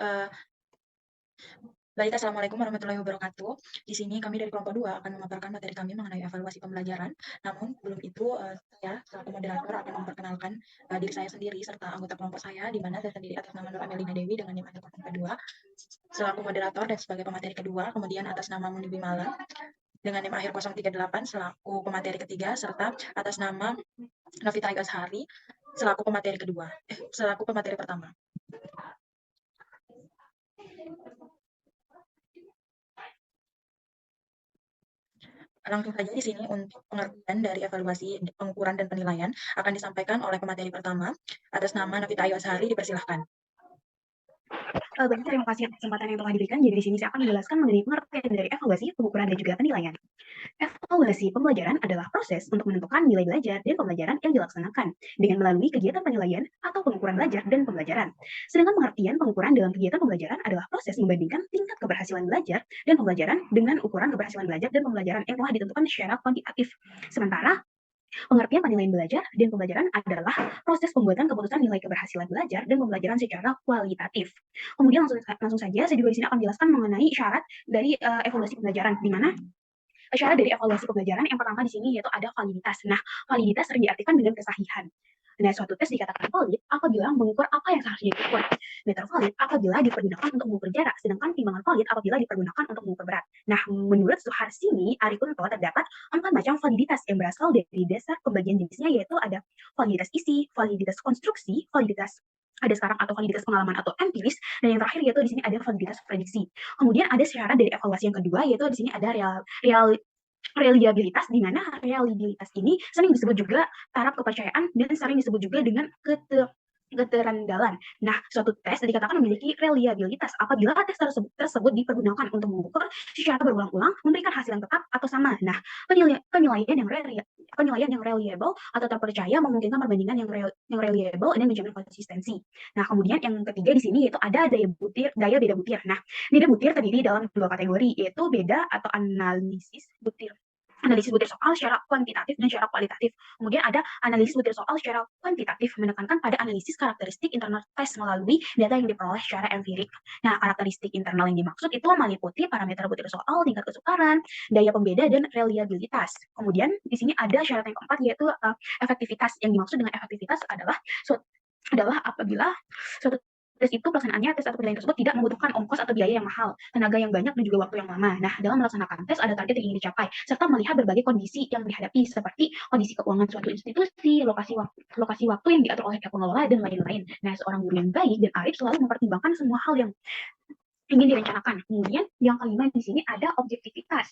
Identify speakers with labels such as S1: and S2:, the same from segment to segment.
S1: Eee, Baik, assalamualaikum warahmatullahi wabarakatuh. Di sini kami dari kelompok 2 akan memaparkan materi kami mengenai evaluasi pembelajaran. Namun sebelum itu, saya selaku moderator akan memperkenalkan diri saya sendiri serta anggota kelompok saya, di mana saya sendiri atas nama Nur Amelina Dewi dengan NIM 102 selaku moderator dan sebagai pemateri kedua, kemudian atas nama Muni Bimala dengan NIM akhir 038 selaku pemateri ketiga, serta atas nama Novita Azhari selaku pemateri kedua, selaku pemateri pertama. Langsung saja di sini untuk pengertian dari evaluasi, pengukuran, dan penilaian akan disampaikan oleh pemateri pertama atas nama Novita Ayu Azhari, dipersilahkan.
S2: Baik, terima kasih atas kesempatan yang telah diberikan. Jadi di sini saya akan menjelaskan mengenai pengertian dari evaluasi, pengukuran, dan juga penilaian. Evaluasi pembelajaran adalah proses untuk menentukan nilai belajar dan pembelajaran yang dilaksanakan dengan melalui kegiatan penilaian atau pengukuran belajar dan pembelajaran. Sedangkan pengertian pengukuran dalam kegiatan pembelajaran adalah proses membandingkan tingkat keberhasilan belajar dan pembelajaran dengan ukuran keberhasilan belajar dan pembelajaran yang telah ditentukan secara kuantitatif. Sementara pengertian penilaian belajar dan pembelajaran adalah proses pembuatan keputusan nilai keberhasilan belajar dan pembelajaran secara kualitatif. Kemudian langsung saja saya juga di sini akan menjelaskan mengenai syarat dari evaluasi pembelajaran, di mana syarat dari evaluasi pembelajaran yang pertama di sini yaitu ada validitas. Nah, validitas sering diartikan dengan kesahihan. Nah, suatu tes dikatakan valid apabila mengukur apa yang seharusnya diukur. Meter valid apabila dipergunakan untuk mengukur jarak, sedangkan timbangan valid apabila dipergunakan untuk mengukur berat. Nah, menurut Suharsini Arikunto terdapat 4 macam validitas yang berasal dari dasar pembagian jenisnya, yaitu ada validitas isi, validitas konstruksi, validitas ada sekarang atau validitas pengalaman atau empiris, dan yang terakhir yaitu di sini ada validitas prediksi. Kemudian ada syarat dari evaluasi yang kedua, yaitu di sini ada reliabilitas, di mana reliabilitas ini sering disebut juga taraf kepercayaan dan sering disebut juga dengan keterandalan. Nah, suatu tes dikatakan memiliki reliabilitas apabila tes tersebut dipergunakan untuk mengukur secara berulang-ulang, memberikan hasil yang tetap atau sama. Nah, penilaian yang reliable atau terpercaya memungkinkan perbandingan yang reliable dan menjamin konsistensi. Nah, kemudian yang ketiga di sini yaitu ada daya beda butir. Nah, beda butir terdiri dalam dua kategori, yaitu beda atau analisis butir soal secara kuantitatif dan secara kualitatif. Kemudian ada analisis butir soal secara kuantitatif, menekankan pada analisis karakteristik internal tes melalui data yang diperoleh secara empirik. Nah, karakteristik internal yang dimaksud itu meliputi parameter butir soal, tingkat kesukaran, daya pembeda, dan reliabilitas. Kemudian di sini ada syarat yang keempat, yaitu efektivitas. Yang dimaksud dengan efektivitas adalah apabila suatu tes itu pelaksanaannya, tes atau penilaian tersebut tidak membutuhkan ongkos atau biaya yang mahal, tenaga yang banyak, dan juga waktu yang lama. Nah, dalam melaksanakan tes ada target yang ingin dicapai, serta melihat berbagai kondisi yang dihadapi seperti kondisi keuangan suatu institusi, lokasi waktu yang diatur oleh pihak pengelola, dan lain-lain. Nah, seorang guru yang baik dan arif selalu mempertimbangkan semua hal yang ingin direncanakan. Kemudian yang kelima di sini ada objektivitas.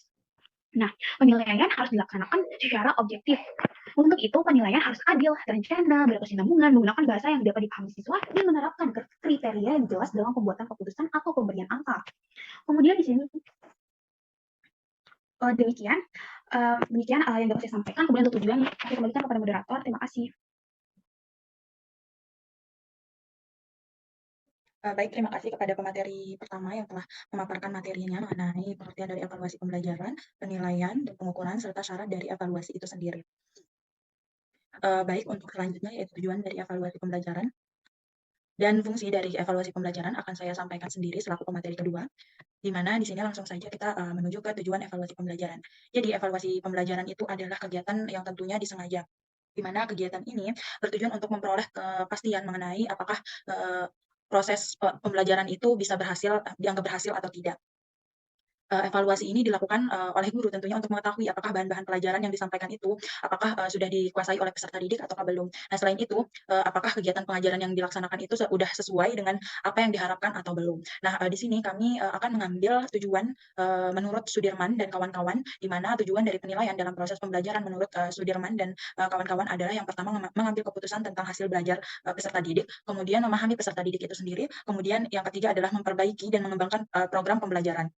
S2: Nah, penilaian harus dilaksanakan secara objektif. Untuk itu, penilaian harus adil, terencana, berkesinambungan, menggunakan bahasa yang dapat dipahami siswa, dan menerapkan kriteria yang jelas dalam pembuatan keputusan atau pemberian angka. Kemudian di sini demikian yang dapat saya sampaikan. Kemudian untuk tujuan, saya kembalikan kepada moderator. Terima kasih.
S1: Baik, terima kasih kepada pemateri pertama yang telah memaparkan materinya mengenai pengertian dari evaluasi pembelajaran, penilaian, dan pengukuran, serta syarat dari evaluasi itu sendiri. Baik, untuk selanjutnya yaitu tujuan dari evaluasi pembelajaran dan fungsi dari evaluasi pembelajaran akan saya sampaikan sendiri selaku pemateri kedua, di mana di sini langsung saja kita menuju ke tujuan evaluasi pembelajaran. Jadi evaluasi pembelajaran itu adalah kegiatan yang tentunya disengaja, di mana kegiatan ini bertujuan untuk memperoleh kepastian mengenai apakah proses pembelajaran itu bisa dianggap berhasil atau tidak. Evaluasi ini dilakukan oleh guru tentunya untuk mengetahui apakah bahan-bahan pelajaran yang disampaikan itu apakah sudah dikuasai oleh peserta didik ataukah belum. Nah, selain itu apakah kegiatan pengajaran yang dilaksanakan itu sudah sesuai dengan apa yang diharapkan atau belum. Nah, di sini kami akan mengambil tujuan menurut Sudirman dan kawan-kawan, di mana tujuan dari penilaian dalam proses pembelajaran menurut Sudirman dan kawan-kawan adalah yang pertama mengambil keputusan tentang hasil belajar peserta didik, kemudian memahami peserta didik itu sendiri, kemudian yang ketiga adalah memperbaiki dan mengembangkan program pembelajaran.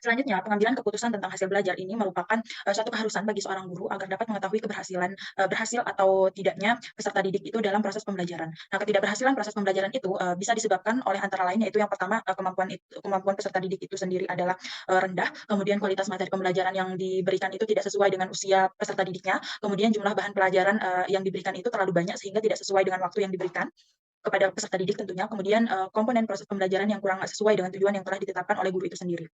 S1: Selanjutnya, pengambilan keputusan tentang hasil belajar ini merupakan suatu keharusan bagi seorang guru agar dapat mengetahui berhasil atau tidaknya peserta didik itu dalam proses pembelajaran. Nah, ketidakberhasilan proses pembelajaran itu bisa disebabkan oleh antara lain yaitu yang pertama kemampuan peserta didik itu sendiri adalah rendah, kemudian kualitas materi pembelajaran yang diberikan itu tidak sesuai dengan usia peserta didiknya, kemudian jumlah bahan pelajaran yang diberikan itu terlalu banyak sehingga tidak sesuai dengan waktu yang diberikan. kepada peserta didik tentunya, kemudian komponen proses pembelajaran yang kurang sesuai dengan tujuan yang telah ditetapkan oleh guru itu sendiri.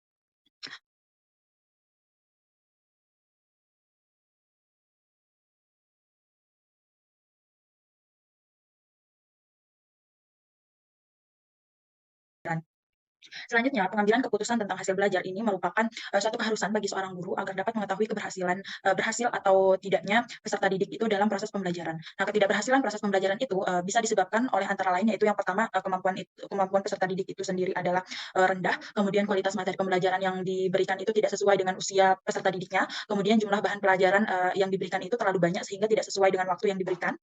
S1: Selanjutnya, pengambilan keputusan tentang hasil belajar ini merupakan suatu keharusan bagi seorang guru agar dapat mengetahui berhasil atau tidaknya peserta didik itu dalam proses pembelajaran. Nah, ketidakberhasilan proses pembelajaran itu bisa disebabkan oleh antara lain yaitu yang pertama kemampuan peserta didik itu sendiri adalah rendah, kemudian kualitas materi pembelajaran yang diberikan itu tidak sesuai dengan usia peserta didiknya, kemudian jumlah bahan pelajaran yang diberikan itu terlalu banyak sehingga tidak sesuai dengan waktu yang diberikan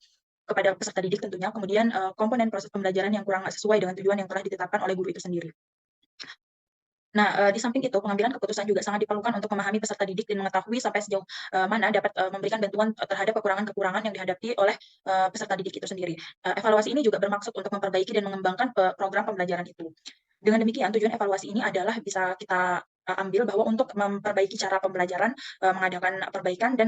S1: kepada peserta didik tentunya, kemudian komponen proses pembelajaran yang kurang sesuai dengan tujuan yang telah ditetapkan oleh guru itu sendiri. Nah, di samping itu pengambilan keputusan juga sangat diperlukan untuk memahami peserta didik dan mengetahui sampai sejauh mana dapat memberikan bantuan terhadap kekurangan-kekurangan yang dihadapi oleh peserta didik itu sendiri. Evaluasi ini juga bermaksud untuk memperbaiki dan mengembangkan program pembelajaran itu. Dengan demikian, tujuan evaluasi ini adalah bisa kita ambil bahwa untuk memperbaiki cara pembelajaran, mengadakan perbaikan dan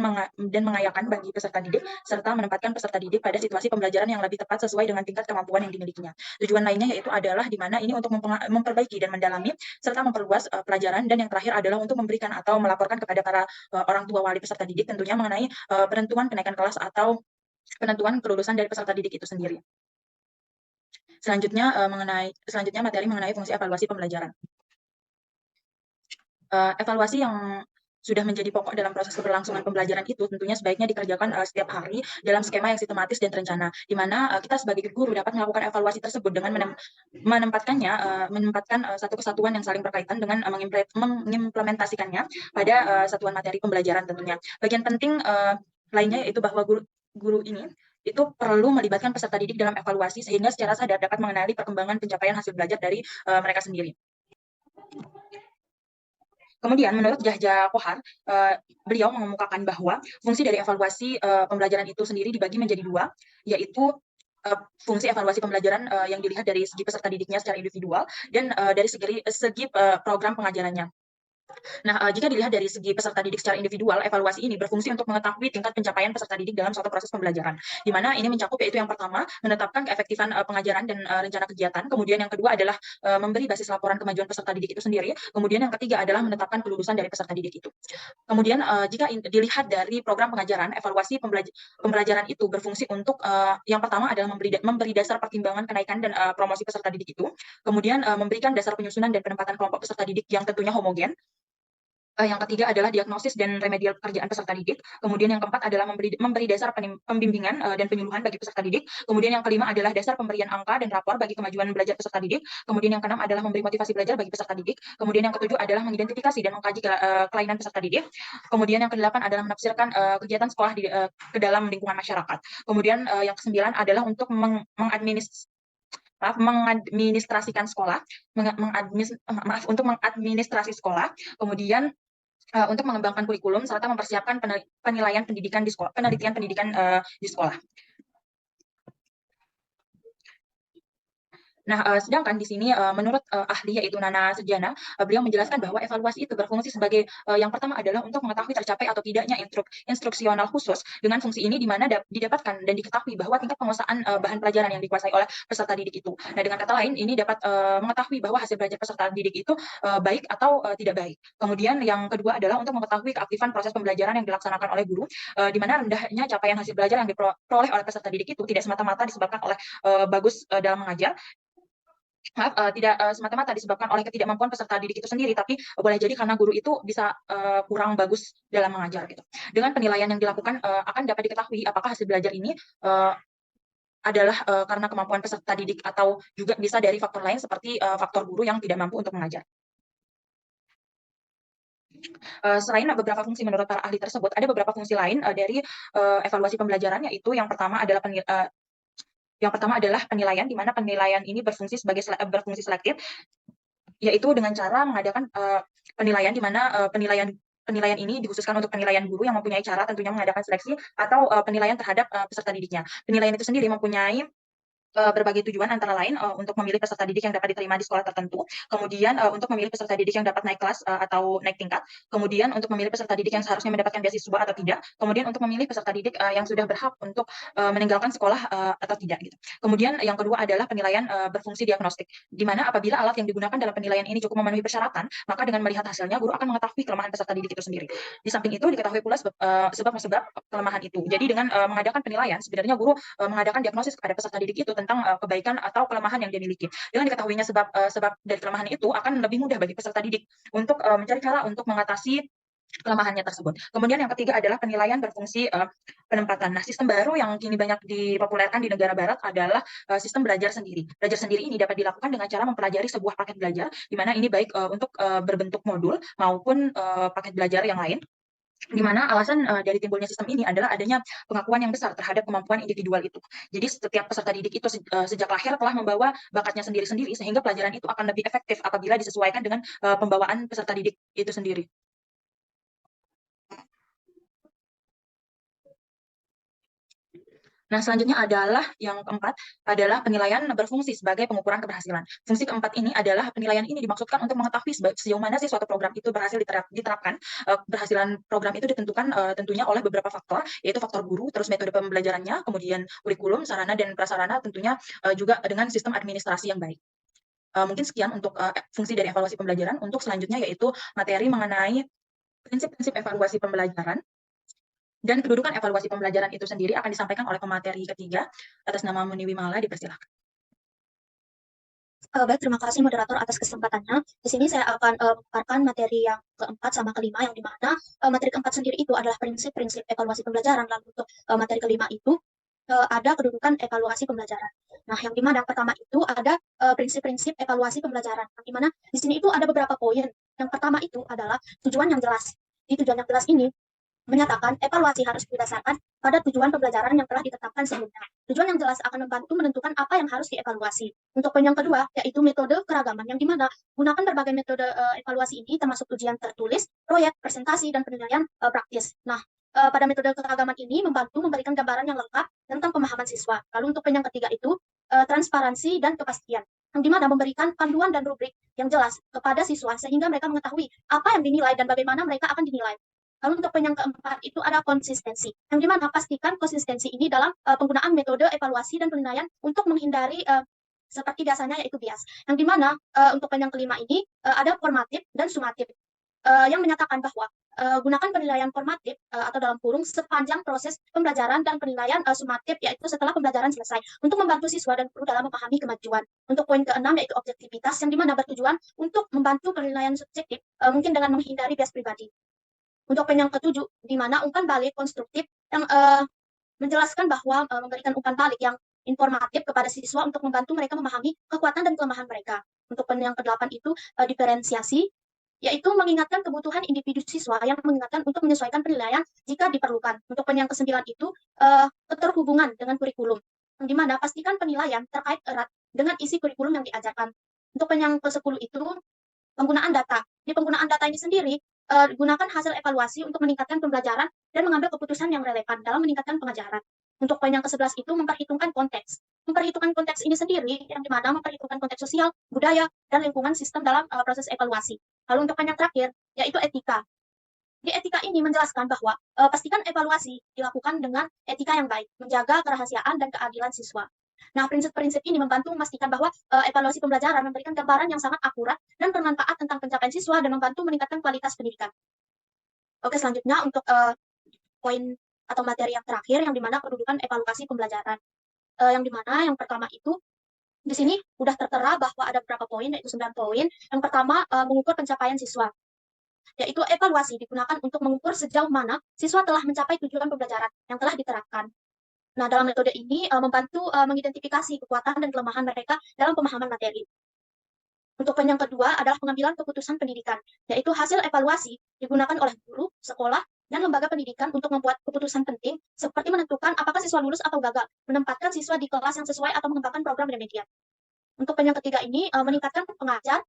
S1: mengayakan bagi peserta didik, serta menempatkan peserta didik pada situasi pembelajaran yang lebih tepat sesuai dengan tingkat kemampuan yang dimilikinya. Tujuan lainnya yaitu adalah di mana ini untuk memperbaiki dan mendalami serta memperluas pelajaran, dan yang terakhir adalah untuk memberikan atau melaporkan kepada para orang tua wali peserta didik tentunya mengenai penentuan kenaikan kelas atau penentuan kelulusan dari peserta didik itu sendiri. Selanjutnya materi mengenai fungsi evaluasi pembelajaran. Evaluasi yang sudah menjadi pokok dalam proses keberlangsungan pembelajaran itu tentunya sebaiknya dikerjakan setiap hari dalam skema yang sistematis dan terencana, di mana kita sebagai guru dapat melakukan evaluasi tersebut dengan menempatkan satu kesatuan yang saling berkaitan dengan mengimplementasikannya pada satuan materi pembelajaran tentunya. Bagian penting lainnya yaitu bahwa guru ini itu perlu melibatkan peserta didik dalam evaluasi sehingga secara sadar dapat mengenali perkembangan pencapaian hasil belajar dari mereka sendiri. Kemudian menurut Yahya Kohar, beliau mengemukakan bahwa fungsi dari evaluasi pembelajaran itu sendiri dibagi menjadi dua, yaitu fungsi evaluasi pembelajaran yang dilihat dari segi peserta didiknya secara individual dan dari segi program pengajarannya. Nah, jika dilihat dari segi peserta didik secara individual, evaluasi ini berfungsi untuk mengetahui tingkat pencapaian peserta didik dalam suatu proses pembelajaran, di mana ini mencakup yaitu yang pertama, menetapkan keefektifan pengajaran dan rencana kegiatan, kemudian yang kedua adalah memberi basis laporan kemajuan peserta didik itu sendiri, kemudian yang ketiga adalah menetapkan kelulusan dari peserta didik itu. Kemudian jika dilihat dari program pengajaran, evaluasi pembelajaran itu berfungsi untuk yang pertama adalah memberi dasar pertimbangan kenaikan dan promosi peserta didik itu, kemudian memberikan dasar penyusunan dan penempatan kelompok peserta didik yang tentunya homogen. Yang ketiga adalah diagnosis dan remedial pekerjaan peserta didik. Kemudian yang keempat adalah memberi dasar pembimbingan dan penyuluhan bagi peserta didik. Kemudian yang kelima adalah dasar pemberian angka dan rapor bagi kemajuan belajar peserta didik. Kemudian yang keenam adalah memberi motivasi belajar bagi peserta didik. Kemudian yang ketujuh adalah mengidentifikasi dan mengkaji kelainan peserta didik. Kemudian yang kedelapan adalah menafsirkan kegiatan sekolah ke dalam lingkungan masyarakat. Kemudian yang kesembilan adalah untuk mengadministrasikan sekolah, untuk mengadministrasi sekolah, kemudian untuk mengembangkan kurikulum serta mempersiapkan penelitian pendidikan di sekolah. Nah, sedangkan di sini menurut ahli yaitu Nana Sejana, beliau menjelaskan bahwa evaluasi itu berfungsi sebagai yang pertama adalah untuk mengetahui tercapai atau tidaknya instruksional khusus dengan fungsi ini di mana didapatkan dan diketahui bahwa tingkat penguasaan bahan pelajaran yang dikuasai oleh peserta didik itu. Nah, dengan kata lain ini dapat mengetahui bahwa hasil belajar peserta didik itu baik atau tidak baik. Kemudian yang kedua adalah untuk mengetahui keaktifan proses pembelajaran yang dilaksanakan oleh guru, di mana rendahnya capaian hasil belajar yang diperoleh oleh peserta didik itu tidak semata-mata disebabkan oleh bagus dalam mengajar, tidak semata-mata disebabkan oleh ketidakmampuan peserta didik itu sendiri, tapi boleh jadi karena guru itu bisa kurang bagus dalam mengajar gitu. Dengan penilaian yang dilakukan akan dapat diketahui apakah hasil belajar ini adalah karena kemampuan peserta didik atau juga bisa dari faktor lain seperti faktor guru yang tidak mampu untuk mengajar. Selain beberapa fungsi menurut para ahli tersebut, ada beberapa fungsi lain dari evaluasi pembelajaran, yaitu yang pertama adalah penilaian, di mana penilaian ini berfungsi selektif, yaitu dengan cara mengadakan penilaian, di mana penilaian ini dikhususkan untuk penilaian guru yang mempunyai cara tentunya mengadakan seleksi atau penilaian terhadap peserta didiknya. Penilaian itu sendiri mempunyai berbagai tujuan antara lain untuk memilih peserta didik yang dapat diterima di sekolah tertentu, kemudian untuk memilih peserta didik yang dapat naik kelas atau naik tingkat, kemudian untuk memilih peserta didik yang seharusnya mendapatkan beasiswa atau tidak, kemudian untuk memilih peserta didik yang sudah berhak untuk meninggalkan sekolah atau tidak gitu. Kemudian yang kedua adalah penilaian berfungsi diagnostik, di mana apabila alat yang digunakan dalam penilaian ini cukup memenuhi persyaratan, maka dengan melihat hasilnya guru akan mengetahui kelemahan peserta didik itu sendiri. Di samping itu diketahui pula sebab-sebab kelemahan itu. Jadi dengan mengadakan penilaian, sebenarnya guru mengadakan diagnosis kepada peserta didik itu tentang kebaikan atau kelemahan yang dia miliki. Dengan diketahuinya sebab dari kelemahan itu akan lebih mudah bagi peserta didik untuk mencari cara untuk mengatasi kelemahannya tersebut. Kemudian yang ketiga adalah penilaian berfungsi penempatan. Nah, sistem baru yang kini banyak dipopulerkan di negara barat adalah sistem belajar sendiri. Belajar sendiri ini dapat dilakukan dengan cara mempelajari sebuah paket belajar, di mana ini baik untuk berbentuk modul maupun paket belajar yang lain, di mana alasan dari timbulnya sistem ini adalah adanya pengakuan yang besar terhadap kemampuan individual itu. Jadi setiap peserta didik itu sejak lahir telah membawa bakatnya sendiri-sendiri, sehingga pelajaran itu akan lebih efektif apabila disesuaikan dengan pembawaan peserta didik itu sendiri. Nah, selanjutnya adalah yang keempat, adalah penilaian berfungsi sebagai pengukuran keberhasilan. Fungsi keempat ini adalah penilaian ini dimaksudkan untuk mengetahui sejauh mana sih suatu program itu berhasil diterapkan. Keberhasilan program itu ditentukan tentunya oleh beberapa faktor, yaitu faktor guru, terus metode pembelajarannya, kemudian kurikulum, sarana dan prasarana, tentunya juga dengan sistem administrasi yang baik. Mungkin sekian untuk fungsi dari evaluasi pembelajaran. Untuk selanjutnya yaitu materi mengenai prinsip-prinsip evaluasi pembelajaran. Dan kedudukan evaluasi pembelajaran itu sendiri akan disampaikan oleh pemateri ketiga atas nama Muni Wimala, dipersilakan.
S3: Baik, terima kasih moderator atas kesempatannya. Di sini saya akan memaparkan materi yang keempat sama kelima, yang dimana materi keempat sendiri itu adalah prinsip-prinsip evaluasi pembelajaran. Lalu untuk materi kelima itu ada kedudukan evaluasi pembelajaran. Nah, yang dimana pertama itu ada prinsip-prinsip evaluasi pembelajaran. Yang dimana di sini itu ada beberapa poin. Yang pertama itu adalah tujuan yang jelas. Di tujuan yang jelas ini menyatakan evaluasi harus berdasarkan pada tujuan pembelajaran yang telah ditetapkan sebelumnya. Tujuan yang jelas akan membantu menentukan apa yang harus dievaluasi. Untuk poin yang kedua, yaitu metode keragaman, yang dimana gunakan berbagai metode evaluasi ini, termasuk ujian tertulis, proyek, presentasi, dan penilaian praktis. Nah, pada metode keragaman ini membantu memberikan gambaran yang lengkap tentang pemahaman siswa. Lalu untuk poin yang ketiga itu, transparansi dan kepastian, yang dimana memberikan panduan dan rubrik yang jelas kepada siswa, sehingga mereka mengetahui apa yang dinilai dan bagaimana mereka akan dinilai. Lalu untuk poin yang keempat itu ada konsistensi, yang dimana pastikan konsistensi ini dalam penggunaan metode evaluasi dan penilaian untuk menghindari seperti biasanya yaitu bias. Yang dimana untuk poin yang kelima ini ada formatif dan sumatif, yang menyatakan bahwa gunakan penilaian formatif atau dalam kurung sepanjang proses pembelajaran, dan penilaian sumatif yaitu setelah pembelajaran selesai, untuk membantu siswa dan guru dalam memahami kemajuan. Untuk poin keenam yaitu objektivitas, yang dimana bertujuan untuk membantu penilaian subjektif mungkin dengan menghindari bias pribadi. Untuk poin yang ketujuh, di mana umpan balik konstruktif yang menjelaskan bahwa memberikan umpan balik yang informatif kepada siswa untuk membantu mereka memahami kekuatan dan kelemahan mereka. Untuk poin yang kedelapan itu diferensiasi, yaitu mengingatkan kebutuhan individu siswa yang mengingatkan untuk menyesuaikan penilaian jika diperlukan. Untuk poin yang kesembilan itu keterhubungan dengan kurikulum, yang dimana pastikan penilaian terkait erat dengan isi kurikulum yang diajarkan. Untuk poin yang ke-10 itu penggunaan data. Di penggunaan data ini sendiri, gunakan hasil evaluasi untuk meningkatkan pembelajaran dan mengambil keputusan yang relevan dalam meningkatkan pengajaran. Untuk poin yang ke-11 itu memperhitungkan konteks. Memperhitungkan konteks ini sendiri, yang dimana memperhitungkan konteks sosial, budaya, dan lingkungan sistem dalam proses evaluasi. Lalu untuk poin yang terakhir, yaitu etika. Di etika ini menjelaskan bahwa pastikan evaluasi dilakukan dengan etika yang baik, menjaga kerahasiaan dan keadilan siswa. Nah, prinsip-prinsip ini membantu memastikan bahwa evaluasi pembelajaran memberikan gambaran yang sangat akurat dan bermanfaat tentang pencapaian siswa dan membantu meningkatkan kualitas pendidikan. Oke, selanjutnya untuk poin atau materi yang terakhir, yang dimana kedudukan evaluasi pembelajaran. Yang dimana yang pertama itu, di sini sudah tertera bahwa ada beberapa poin, yaitu 9 poin. Yang pertama, mengukur pencapaian siswa, yaitu evaluasi digunakan untuk mengukur sejauh mana siswa telah mencapai tujuan pembelajaran yang telah diterapkan. Nah, dalam metode ini membantu mengidentifikasi kekuatan dan kelemahan mereka dalam pemahaman materi. Untuk poin yang kedua adalah pengambilan keputusan pendidikan, yaitu hasil evaluasi digunakan oleh guru, sekolah, dan lembaga pendidikan untuk membuat keputusan penting, seperti menentukan apakah siswa lulus atau gagal, menempatkan siswa di kelas yang sesuai, atau mengembangkan program remedial. Untuk poin yang ketiga ini meningkatkan pengajar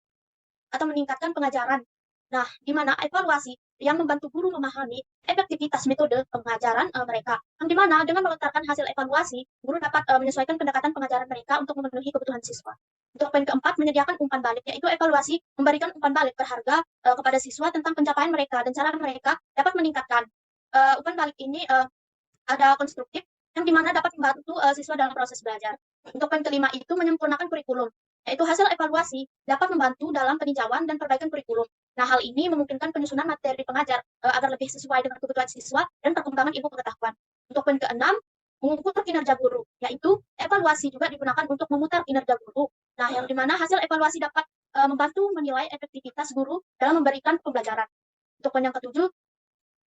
S3: atau meningkatkan pengajaran. Nah, di mana evaluasi yang membantu guru memahami efektivitas metode pengajaran mereka. Yang dimana dengan melontarkan hasil evaluasi, guru dapat menyesuaikan pendekatan pengajaran mereka untuk memenuhi kebutuhan siswa. Untuk poin keempat, menyediakan umpan balik, yaitu evaluasi memberikan umpan balik berharga kepada siswa tentang pencapaian mereka dan cara mereka dapat meningkatkan. Umpan balik ini ada konstruktif, yang dimana dapat membantu siswa dalam proses belajar. Untuk poin kelima itu menyempurnakan kurikulum, yaitu hasil evaluasi dapat membantu dalam peninjauan dan perbaikan kurikulum. Nah, hal ini memungkinkan penyusunan materi pengajar agar lebih sesuai dengan kebutuhan siswa dan perkembangan ilmu pengetahuan. Untuk poin keenam, mengukur kinerja guru, yaitu evaluasi juga digunakan untuk memutar kinerja guru. Nah, yang dimana hasil evaluasi dapat membantu menilai efektivitas guru dalam memberikan pembelajaran. Untuk poin yang ketujuh,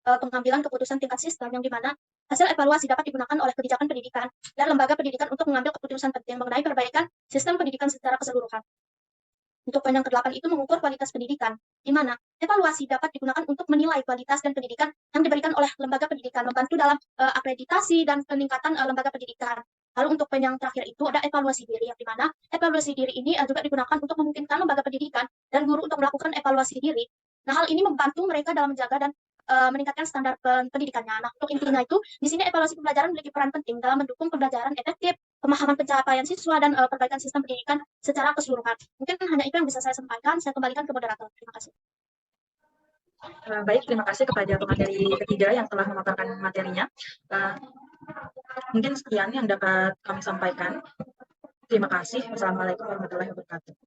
S3: pengambilan keputusan tingkat sistem, yang dimana hasil evaluasi dapat digunakan oleh kebijakan pendidikan dan lembaga pendidikan untuk mengambil keputusan penting mengenai perbaikan sistem pendidikan secara keseluruhan. Untuk poin yang ke-8 itu mengukur kualitas pendidikan, di mana evaluasi dapat digunakan untuk menilai kualitas dan pendidikan yang diberikan oleh lembaga pendidikan, membantu dalam akreditasi dan peningkatan lembaga pendidikan. Lalu untuk poin yang terakhir itu ada evaluasi diri, yang di mana evaluasi diri ini juga digunakan untuk memungkinkan lembaga pendidikan dan guru untuk melakukan evaluasi diri. Nah, hal ini membantu mereka dalam menjaga dan meningkatkan standar pendidikannya. Nah, untuk intinya itu, di sini evaluasi pembelajaran memiliki peran penting dalam mendukung pembelajaran efektif, pemahaman pencapaian siswa, dan perbaikan sistem pendidikan secara keseluruhan. Mungkin hanya itu yang bisa saya sampaikan. Saya kembalikan ke moderator. Terima kasih.
S1: Baik, terima kasih kepada pemateri ketiga yang telah memaparkan materinya. Mungkin sekian yang dapat kami sampaikan. Terima kasih. Wassalamualaikum warahmatullahi wabarakatuh.